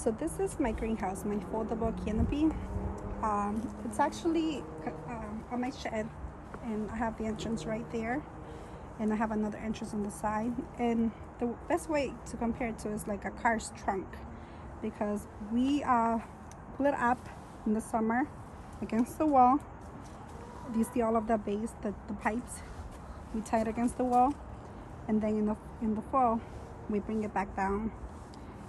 So this is my greenhouse, my foldable canopy. It's actually on my shed, and I have the entrance right there, and I have another entrance on the side. And the best way to compare it to is like a car's trunk, because we pull it up in the summer against the wall. Do you see all of the base, the pipes? We tie it against the wall, and then in the fall we bring it back down,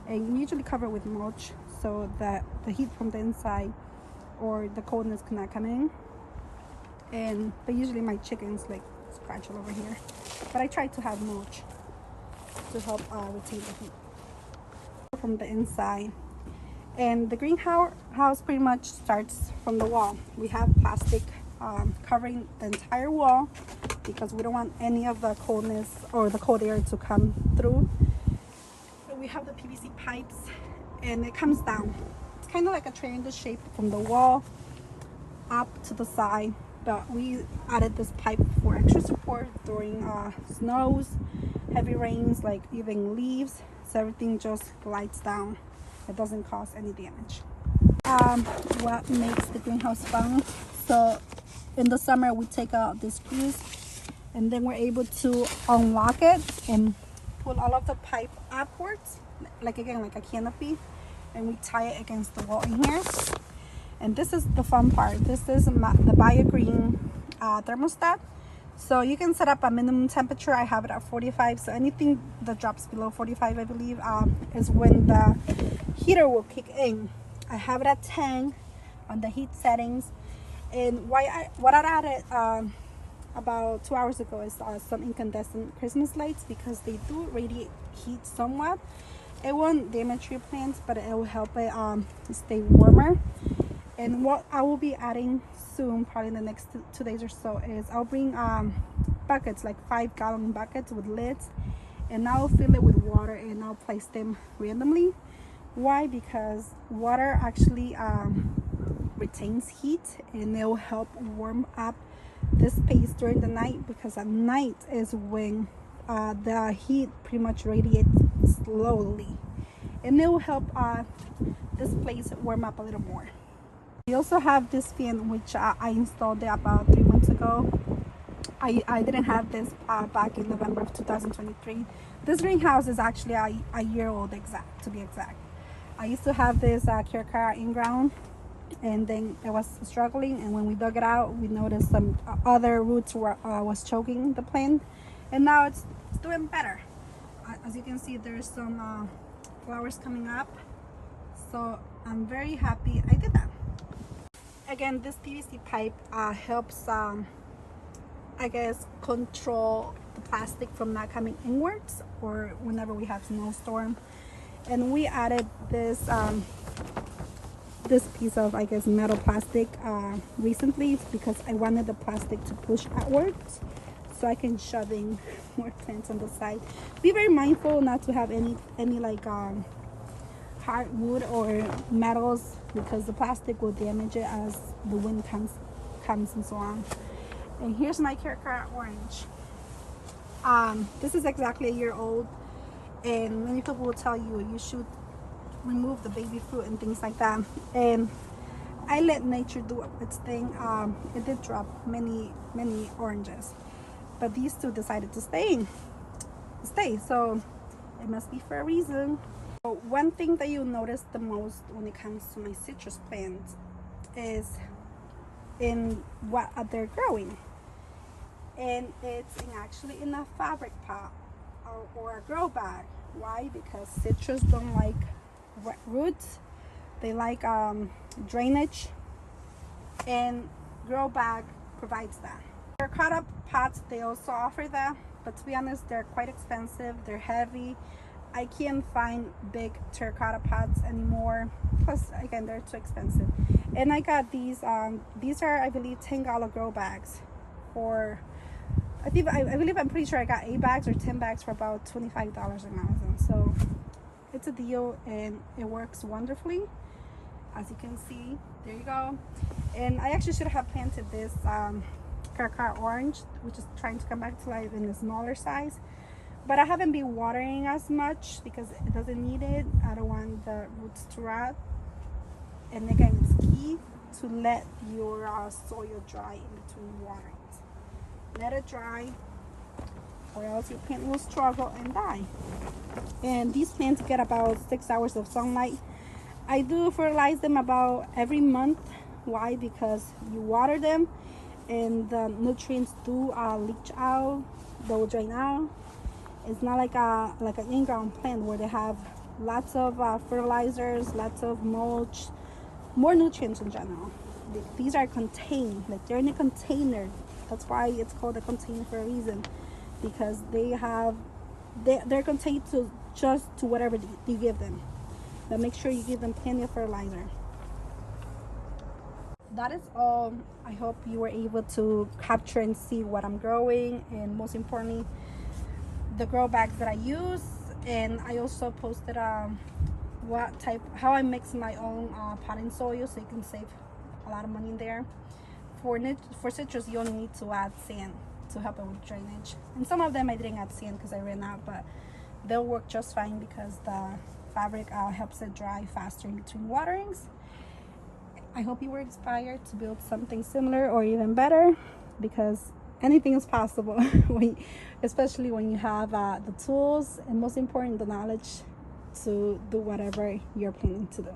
and we usually cover it with mulch so that the heat from the inside or the coldness cannot come in. But usually my chickens like scratch all over here, but I try to have mulch to help retain the heat from the inside. And the greenhouse pretty much starts from the wall. We have plastic covering the entire wall because we don't want any of the coldness or the cold air to come through. So we have the PVC pipes, and it comes down. It's kind of like a triangle shape from the wall up to the side, but we added this pipe for extra support during snows, heavy rains, like even leaves, so everything just glides down. It doesn't cause any damage. What makes the greenhouse fun? So in the summer we take out the screws, and then we're able to unlock it and pull all of the pipe upwards, like again like a canopy, and we tie it against the wall in here. And this is the fun part. This is the BioGreen thermostat. So you can set up a minimum temperature. I have it at 45, so anything that drops below 45, I believe, is when the heater will kick in. I have it at 10 on the heat settings. And what I added about 2 hours ago is some incandescent Christmas lights, because they do radiate heat somewhat. It won't damage your plants, but it will help it stay warmer. And what I will be adding soon, probably in the next 2 days or so, is I'll bring buckets, like 5-gallon buckets with lids, and I'll fill it with water and I'll place them randomly. Why? Because water actually retains heat, and it will help warm up this space during the night, because at night is when the heat pretty much radiates slowly, and it will help this place warm up a little more. We also have this fan, which I installed it about 3 months ago. I didn't have this back in November of 2023. This greenhouse is actually a year old, to be exact. I used to have this Cara Cara in ground, and then it was struggling, and when we dug it out, we noticed some other roots was choking the plant, and now it's doing better. As you can see, there's some flowers coming up, so I'm very happy I did that. Again, this PVC pipe helps I guess control the plastic from not coming inwards or whenever we have snowstorm. And we added this this piece of, I guess, metal plastic recently, because I wanted the plastic to push outwards so I can shove in more plants on the side. Be very mindful not to have any like hard wood or metals, because the plastic will damage it as the wind comes and so on. And here's my Cara Cara orange. This is exactly a year old, and many people will tell you should remove the baby fruit and things like that, and I let nature do its thing. It did drop many oranges, but these two decided to stay, so it must be for a reason. So one thing that you'll notice the most when it comes to my citrus plants is in what they're growing, and it's actually in a fabric pot or a grow bag. Why? Because citrus don't like wet roots, they like drainage, and grow bag provides that. Terracotta pots, they also offer that, but to be honest, they're quite expensive, they're heavy. I can't find big terracotta pots anymore, plus again they're too expensive. And I got these are, I believe, 10-gallon grow bags for, I'm pretty sure I got 8 bags or 10 bags for about $25 on Amazon. So it's a deal, and it works wonderfully. As you can see, there you go. And I actually should have planted this Cara Cara orange, which is trying to come back to life in a smaller size, but I haven't been watering as much because it doesn't need it. I don't want the roots to rot. And again, it's key to let your soil dry in between waterings. Let it dry, or else your plant will struggle and die. And these plants get about 6 hours of sunlight. I do fertilize them about every month. Why? Because you water them and the nutrients do leach out, they'll drain out. It's not like an in-ground plant where they have lots of fertilizers, lots of mulch, more nutrients in general. These are contained, like they're in a container. That's why it's called a container for a reason, because they're contained to just to whatever you give them. But make sure you give them plenty of fertilizer. That is all. I hope you were able to capture and see what I'm growing, and most importantly, the grow bags that I use. And I also posted how I mix my own potting soil, so you can save a lot of money in there. For citrus, you only need to add sand to help it with drainage, and some of them I didn't add sand because I ran out, but they'll work just fine because the fabric helps it dry faster in between waterings. I hope you were inspired to build something similar or even better, because anything is possible, especially when you have the tools and most important, the knowledge to do whatever you're planning to do.